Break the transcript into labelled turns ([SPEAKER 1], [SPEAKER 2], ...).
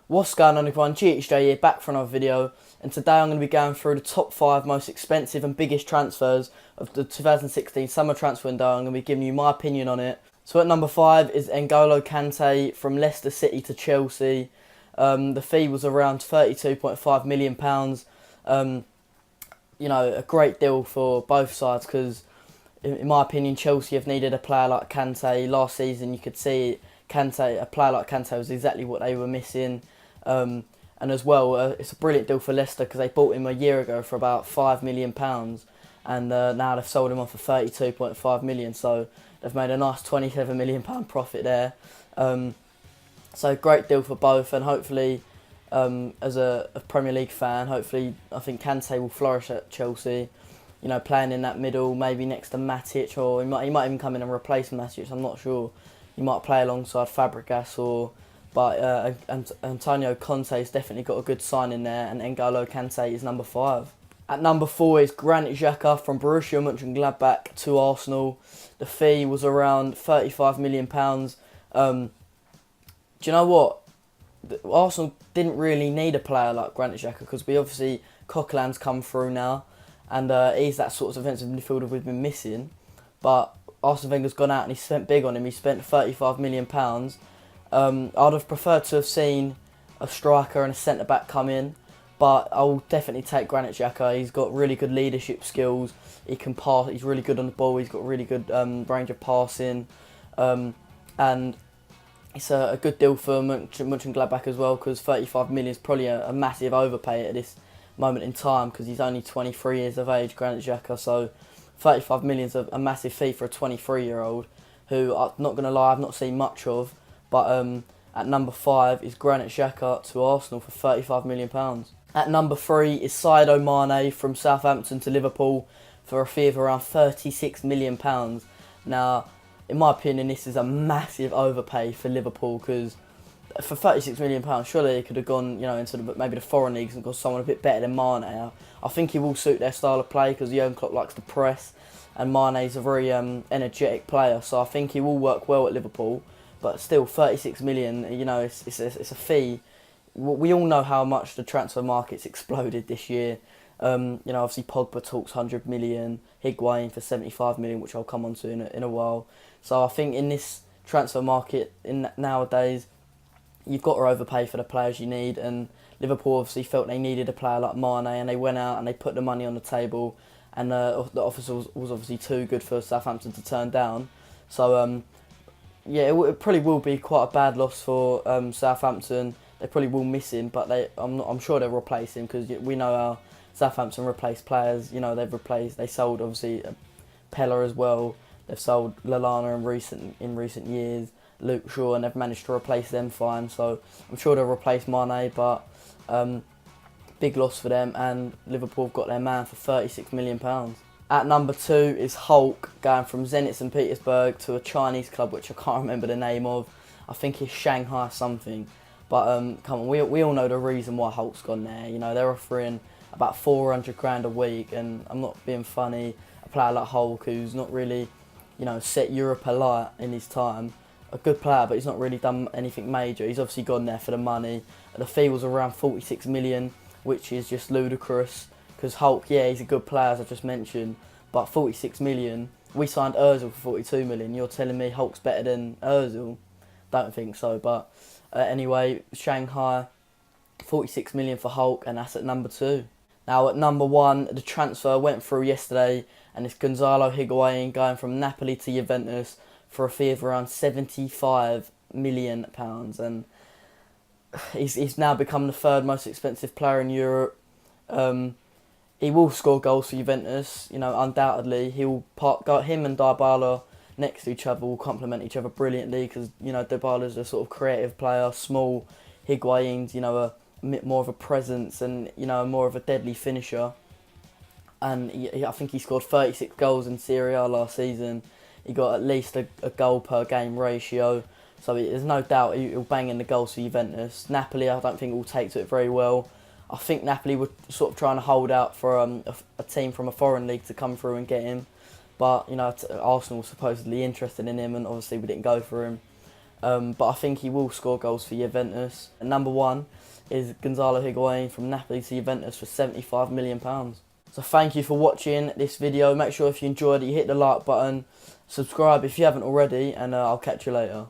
[SPEAKER 1] What's going on everyone, GHJ here, back for another video, and today I'm going to be going through the top 5 most expensive and biggest transfers of the 2016 summer transfer window. I'm going to be giving you my opinion on it. So at number 5 is N'Golo Kante from Leicester City to Chelsea. The fee was around £32.5 million. A great deal for both sides because, in my opinion, Chelsea have needed a player like Kante. Last season you could see a player like Kante was exactly what they were missing. And as well, it's a brilliant deal for Leicester because they bought him a year ago for about £5 million, and now they've sold him on for £32.5 million. So they've made a nice £27 million profit there. So great deal for both, and hopefully, as a Premier League fan, hopefully I think Kante will flourish at Chelsea. You know, playing in that middle, maybe next to Matic, or he might even come in and replace Matic. I'm not sure. He might play alongside Fabregas But Antonio Conte's definitely got a good sign in there, and N'Golo Kante is number 5. At number 4 is Granit Xhaka from Borussia Mönchengladbach to Arsenal. The fee was around £35 million. Do you know what? Arsenal didn't really need a player like Granit Xhaka because Coquelin's come through now, and he's that sort of defensive midfielder we've been missing. But Arsene Wenger's gone out and he spent big on him. He spent £35 million. I'd have preferred to have seen a striker and a centre-back come in, but I'll definitely take Granit Xhaka. He's got really good leadership skills. He can pass. He's really good on the ball. He's got really good range of passing, and it's a good deal for Mönchengladbach as well because £35 million is probably a massive overpay at this moment in time because he's only 23 years of age, Granit Xhaka. So £35 million is a massive fee for a 23-year-old who, I'm not going to lie, I've not seen much of. But at number 5 is Granit Xhaka to Arsenal for £35 million. At number 3 is Sadio Mane from Southampton to Liverpool for a fee of around £36 million. Now, in my opinion, this is a massive overpay for Liverpool because for £36 million, surely they could have gone, into maybe the foreign leagues and got someone a bit better than Mane. I think he will suit their style of play because Jurgen Klopp likes to press, and Mane's a very energetic player, so I think he will work well at Liverpool. But still, £36 million, it's a fee. We all know how much the transfer market's exploded this year. Obviously Pogba talks 100 million, Higuain for 75 million, which I'll come on to in a while. So I think in this transfer market nowadays, you've got to overpay for the players you need, and Liverpool obviously felt they needed a player like Mane, and they went out and they put the money on the table, and the offer was obviously too good for Southampton to turn down. So it probably will be quite a bad loss for Southampton. They probably will miss him, but I'm sure they'll replace him because we know how Southampton replace players. They sold obviously Pella as well. They've sold Lallana in recent years, Luke Shaw, and they've managed to replace them fine. So I'm sure they'll replace Mane, but big loss for them. And Liverpool have got their man for £36 million. At number 2 is Hulk, going from Zenit St Petersburg to a Chinese club which I can't remember the name of. I think it's Shanghai something. But come on, we all know the reason why Hulk's gone there. They're offering about 400 grand a week, and I'm not being funny. A player like Hulk, who's not really, set Europe alight in his time. A good player, but he's not really done anything major. He's obviously gone there for the money. The fee was around 46 million, which is just ludicrous. Because Hulk, he's a good player, as I just mentioned, but 46 million. We signed Ozil for 42 million. You're telling me Hulk's better than Ozil? Don't think so. But anyway, Shanghai, 46 million for Hulk, and that's at number 2. Now at number 1, the transfer went through yesterday, and it's Gonzalo Higuain going from Napoli to Juventus for a fee of around £75 million, and he's now become the 3rd most expensive player in Europe. He will score goals for Juventus, undoubtedly. Him and Dybala next to each other will complement each other brilliantly because, Dybala's a sort of creative player, small. Higuain's, a bit more of a presence and, more of a deadly finisher. And I think he scored 36 goals in Serie A last season. He got at least a goal per game ratio. So there's no doubt he'll bang in the goals for Juventus. Napoli, I don't think will take to it very well. I think Napoli were sort of trying to hold out for a team from a foreign league to come through and get him. But, Arsenal was supposedly interested in him, and obviously we didn't go for him. but I think he will score goals for Juventus. And number 1 is Gonzalo Higuain from Napoli to Juventus for £75 million. So thank you for watching this video. Make sure if you enjoyed it, you hit the like button, subscribe if you haven't already, and I'll catch you later.